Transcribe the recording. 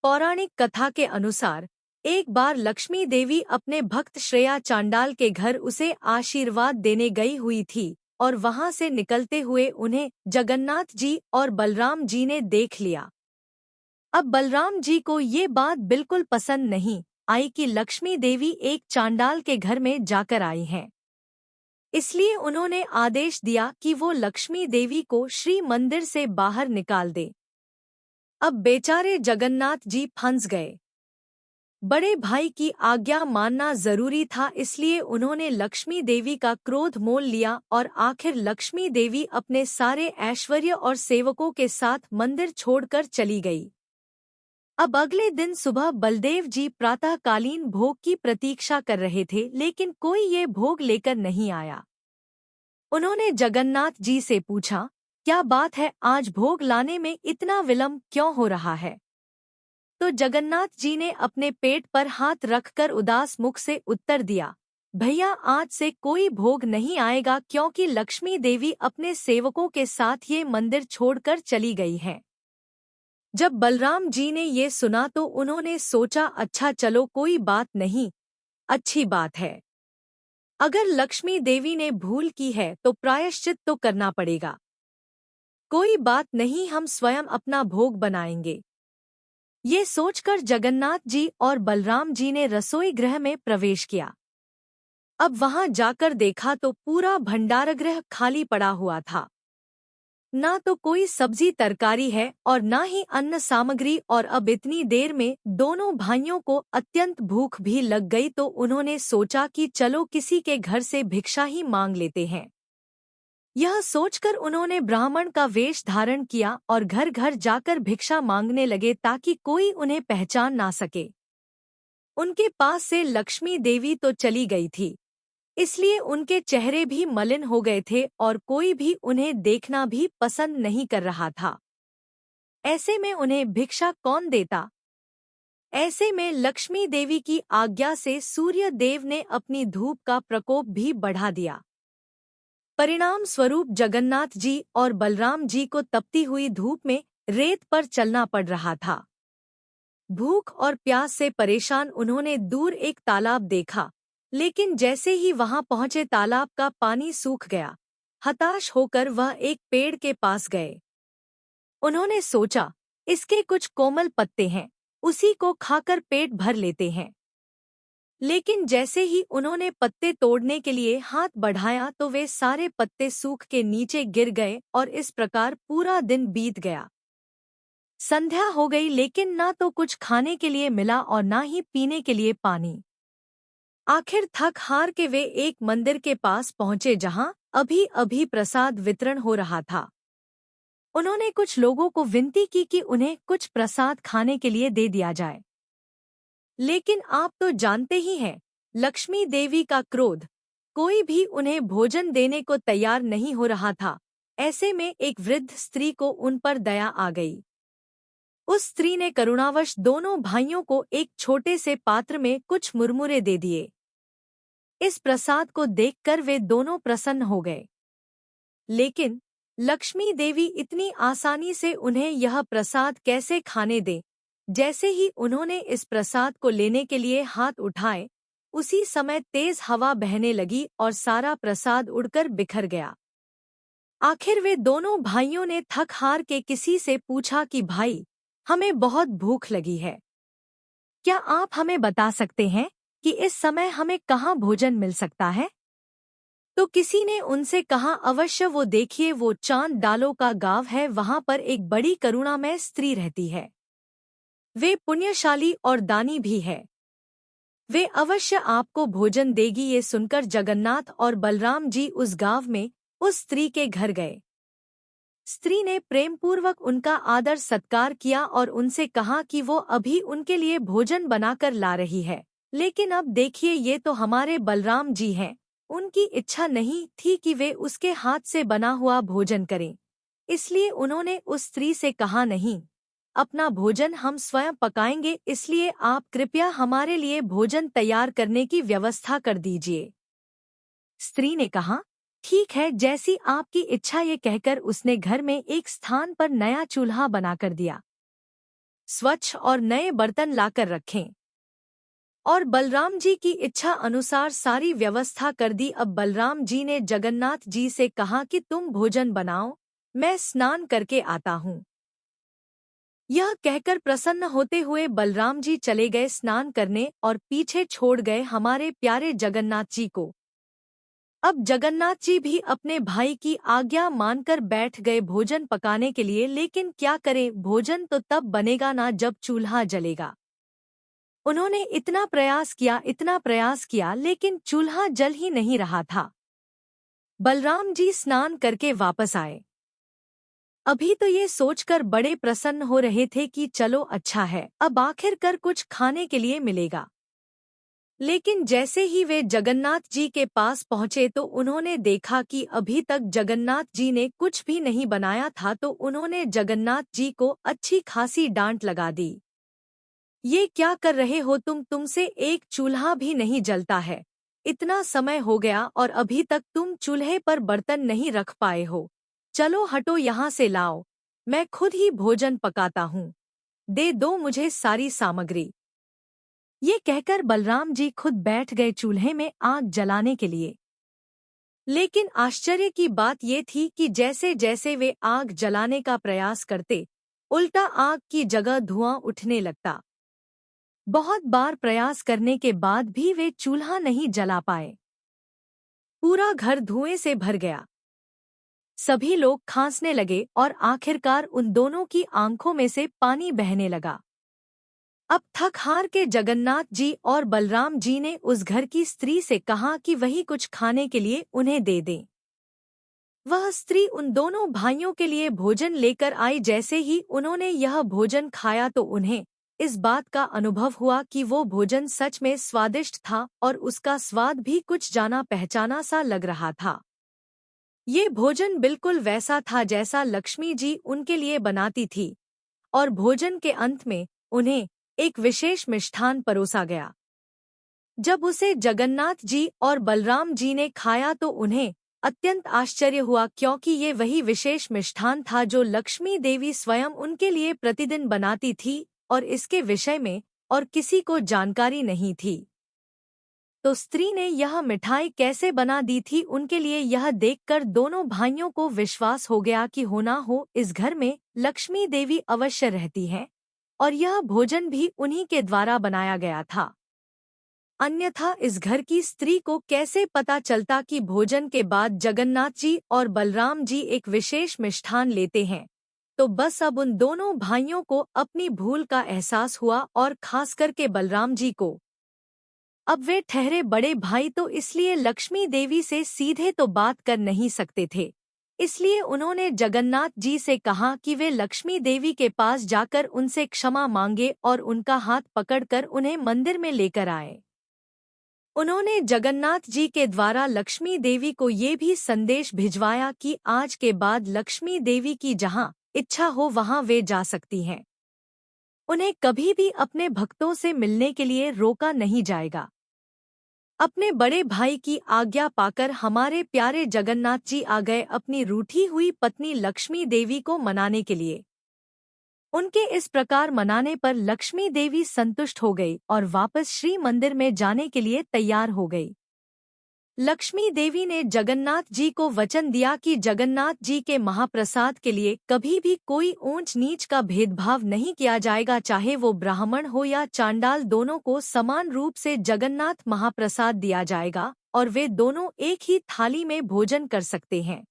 पौराणिक कथा के अनुसार एक बार लक्ष्मी देवी अपने भक्त श्रेया चांडाल के घर उसे आशीर्वाद देने गई हुई थी और वहां से निकलते हुए उन्हें जगन्नाथ जी और बलराम जी ने देख लिया। अब बलराम जी को ये बात बिल्कुल पसंद नहीं आई कि लक्ष्मी देवी एक चांडाल के घर में जाकर आई हैं। इसलिए उन्होंने आदेश दिया कि वो लक्ष्मी देवी को श्री मंदिर से बाहर निकाल दे। अब बेचारे जगन्नाथ जी फंस गए। बड़े भाई की आज्ञा मानना जरूरी था, इसलिए उन्होंने लक्ष्मी देवी का क्रोध मोल लिया और आखिर लक्ष्मी देवी अपने सारे ऐश्वर्य और सेवकों के साथ मंदिर छोड़कर चली गई। अब अगले दिन सुबह बलदेव जी प्रातःकालीन भोग की प्रतीक्षा कर रहे थे, लेकिन कोई ये भोग लेकर नहीं आया। उन्होंने जगन्नाथ जी से पूछा, क्या बात है, आज भोग लाने में इतना विलंब क्यों हो रहा है? तो जगन्नाथ जी ने अपने पेट पर हाथ रखकर उदास मुख से उत्तर दिया, भैया आज से कोई भोग नहीं आएगा, क्योंकि लक्ष्मी देवी अपने सेवकों के साथ ये मंदिर छोड़कर चली गई है। जब बलराम जी ने ये सुना तो उन्होंने सोचा, अच्छा चलो कोई बात नहीं, अच्छी बात है। अगर लक्ष्मी देवी ने भूल की है तो प्रायश्चित तो करना पड़ेगा। कोई बात नहीं, हम स्वयं अपना भोग बनाएंगे। ये सोचकर जगन्नाथ जी और बलराम जी ने रसोई गृह में प्रवेश किया। अब वहां जाकर देखा तो पूरा भंडारगृह खाली पड़ा हुआ था। ना तो कोई सब्जी तरकारी है और ना ही अन्न सामग्री, और अब इतनी देर में दोनों भाइयों को अत्यंत भूख भी लग गई, तो उन्होंने सोचा कि चलो किसी के घर से भिक्षा ही मांग लेते हैं। यह सोचकर उन्होंने ब्राह्मण का वेश धारण किया और घर घर जाकर भिक्षा मांगने लगे ताकि कोई उन्हें पहचान ना सके। उनके पास से लक्ष्मी देवी तो चली गई थी, इसलिए उनके चेहरे भी मलिन हो गए थे और कोई भी उन्हें देखना भी पसंद नहीं कर रहा था। ऐसे में उन्हें भिक्षा कौन देता? ऐसे में लक्ष्मी देवी की आज्ञा से सूर्य देव ने अपनी धूप का प्रकोप भी बढ़ा दिया। परिणाम स्वरूप जगन्नाथ जी और बलराम जी को तपती हुई धूप में रेत पर चलना पड़ रहा था। भूख और प्यास से परेशान उन्होंने दूर एक तालाब देखा, लेकिन जैसे ही वहां पहुंचे तालाब का पानी सूख गया। हताश होकर वह एक पेड़ के पास गए। उन्होंने सोचा, इसके कुछ कोमल पत्ते हैं, उसी को खाकर पेट भर लेते हैं। लेकिन जैसे ही उन्होंने पत्ते तोड़ने के लिए हाथ बढ़ाया तो वे सारे पत्ते सूख के नीचे गिर गए और इस प्रकार पूरा दिन बीत गया। संध्या हो गई, लेकिन ना तो कुछ खाने के लिए मिला और ना ही पीने के लिए पानी। आखिर थक हार के वे एक मंदिर के पास पहुंचे जहां अभी अभी प्रसाद वितरण हो रहा था। उन्होंने कुछ लोगों को विनती की कि उन्हें कुछ प्रसाद खाने के लिए दे दिया जाए। लेकिन आप तो जानते ही हैं, लक्ष्मी देवी का क्रोध, कोई भी उन्हें भोजन देने को तैयार नहीं हो रहा था। ऐसे में एक वृद्ध स्त्री को उन पर दया आ गई। उस स्त्री ने करुणावश दोनों भाइयों को एक छोटे से पात्र में कुछ मुरमुरे दे दिए। इस प्रसाद को देखकर वे दोनों प्रसन्न हो गए। लेकिन लक्ष्मी देवी इतनी आसानी से उन्हें यह प्रसाद कैसे खाने दे? जैसे ही उन्होंने इस प्रसाद को लेने के लिए हाथ उठाए, उसी समय तेज हवा बहने लगी और सारा प्रसाद उड़कर बिखर गया। आखिर वे दोनों भाइयों ने थक हार के किसी से पूछा कि भाई, हमें बहुत भूख लगी है, क्या आप हमें बता सकते हैं कि इस समय हमें कहाँ भोजन मिल सकता है? तो किसी ने उनसे कहा, अवश्य, वो देखिए, वो चांद डालों का गांव है, वहां पर एक बड़ी करुणामय स्त्री रहती है। वे पुण्यशाली और दानी भी है, वे अवश्य आपको भोजन देगी। ये सुनकर जगन्नाथ और बलराम जी उस गांव में उस स्त्री के घर गए। स्त्री ने प्रेमपूर्वक उनका आदर सत्कार किया और उनसे कहा कि वो अभी उनके लिए भोजन बनाकर ला रही है। लेकिन अब देखिए, ये तो हमारे बलराम जी हैं, उनकी इच्छा नहीं थी कि वे उसके हाथ से बना हुआ भोजन करें, इसलिए उन्होंने उस स्त्री से कहा, नहीं, अपना भोजन हम स्वयं पकाएंगे, इसलिए आप कृपया हमारे लिए भोजन तैयार करने की व्यवस्था कर दीजिए। स्त्री ने कहा, ठीक है, जैसी आपकी इच्छा। ये कहकर उसने घर में एक स्थान पर नया चूल्हा बनाकर दिया। स्वच्छ और नए बर्तन लाकर रखें। और बलराम जी की इच्छा अनुसार सारी व्यवस्था कर दी। अब बलराम जी ने जगन्नाथ जी से कहा कि तुम भोजन बनाओ, मैं स्नान करके आता हूँ। यह कहकर प्रसन्न होते हुए बलराम जी चले गए स्नान करने और पीछे छोड़ गए हमारे प्यारे जगन्नाथ जी को। अब जगन्नाथ जी भी अपने भाई की आज्ञा मानकर बैठ गए भोजन पकाने के लिए। लेकिन क्या करें, भोजन तो तब बनेगा ना जब चूल्हा जलेगा। उन्होंने इतना प्रयास किया लेकिन चूल्हा जल ही नहीं रहा था। बलराम जी स्नान करके वापस आए। अभी तो ये सोचकर बड़े प्रसन्न हो रहे थे कि चलो अच्छा है, अब आखिरकार कुछ खाने के लिए मिलेगा। लेकिन जैसे ही वे जगन्नाथ जी के पास पहुंचे तो उन्होंने देखा कि अभी तक जगन्नाथ जी ने कुछ भी नहीं बनाया था। तो उन्होंने जगन्नाथ जी को अच्छी खासी डांट लगा दी। ये क्या कर रहे हो तुमसे एक चूल्हा भी नहीं जलता है। इतना समय हो गया और अभी तक तुम चूल्हे पर बर्तन नहीं रख पाए हो। चलो हटो यहाँ से, लाओ, मैं खुद ही भोजन पकाता हूँ। दे दो मुझे सारी सामग्री। ये कहकर बलराम जी खुद बैठ गए चूल्हे में आग जलाने के लिए। लेकिन आश्चर्य की बात ये थी कि जैसे जैसे वे आग जलाने का प्रयास करते, उल्टा आग की जगह धुआं उठने लगता। बहुत बार प्रयास करने के बाद भी वे चूल्हा नहीं जला पाए। पूरा घर धुएं से भर गया। सभी लोग खांसने लगे और आखिरकार उन दोनों की आंखों में से पानी बहने लगा। अब थक हार के जगन्नाथ जी और बलराम जी ने उस घर की स्त्री से कहा कि वही कुछ खाने के लिए उन्हें दे दें। वह स्त्री उन दोनों भाइयों के लिए भोजन लेकर आई। जैसे ही उन्होंने यह भोजन खाया तो उन्हें इस बात का अनुभव हुआ कि वो भोजन सच में स्वादिष्ट था और उसका स्वाद भी कुछ जाना पहचाना सा लग रहा था। ये भोजन बिल्कुल वैसा था जैसा लक्ष्मी जी उनके लिए बनाती थी। और भोजन के अंत में उन्हें एक विशेष मिष्ठान परोसा गया। जब उसे जगन्नाथ जी और बलराम जी ने खाया तो उन्हें अत्यंत आश्चर्य हुआ, क्योंकि ये वही विशेष मिष्ठान था जो लक्ष्मी देवी स्वयं उनके लिए प्रतिदिन बनाती थी और इसके विषय में और किसी को जानकारी नहीं थी। तो स्त्री ने यह मिठाई कैसे बना दी थी उनके लिए, यह देखकर दोनों भाइयों को विश्वास हो गया कि होना हो इस घर में लक्ष्मी देवी अवश्य रहती है और यह भोजन भी उन्हीं के द्वारा बनाया गया था। अन्यथा इस घर की स्त्री को कैसे पता चलता कि भोजन के बाद जगन्नाथ जी और बलराम जी एक विशेष मिष्ठान लेते हैं। तो बस अब उन दोनों भाइयों को अपनी भूल का एहसास हुआ और खास करके बलराम जी को। अब वे ठहरे बड़े भाई तो इसलिए लक्ष्मी देवी से सीधे तो बात कर नहीं सकते थे। इसलिए उन्होंने जगन्नाथ जी से कहा कि वे लक्ष्मी देवी के पास जाकर उनसे क्षमा मांगे और उनका हाथ पकड़कर उन्हें मंदिर में लेकर आए। उन्होंने जगन्नाथ जी के द्वारा लक्ष्मी देवी को ये भी संदेश भिजवाया कि आज के बाद लक्ष्मी देवी की जहाँ इच्छा हो वहाँ वे जा सकती हैं। उन्हें कभी भी अपने भक्तों से मिलने के लिए रोका नहीं जाएगा। अपने बड़े भाई की आज्ञा पाकर हमारे प्यारे जगन्नाथ जी आ गए अपनी रूठी हुई पत्नी लक्ष्मी देवी को मनाने के लिए। उनके इस प्रकार मनाने पर लक्ष्मी देवी संतुष्ट हो गई और वापस श्री मंदिर में जाने के लिए तैयार हो गई। लक्ष्मी देवी ने जगन्नाथ जी को वचन दिया कि जगन्नाथ जी के महाप्रसाद के लिए कभी भी कोई ऊंच नीच का भेदभाव नहीं किया जाएगा, चाहे वो ब्राह्मण हो या चांडाल, दोनों को समान रूप से जगन्नाथ महाप्रसाद दिया जाएगा और वे दोनों एक ही थाली में भोजन कर सकते हैं।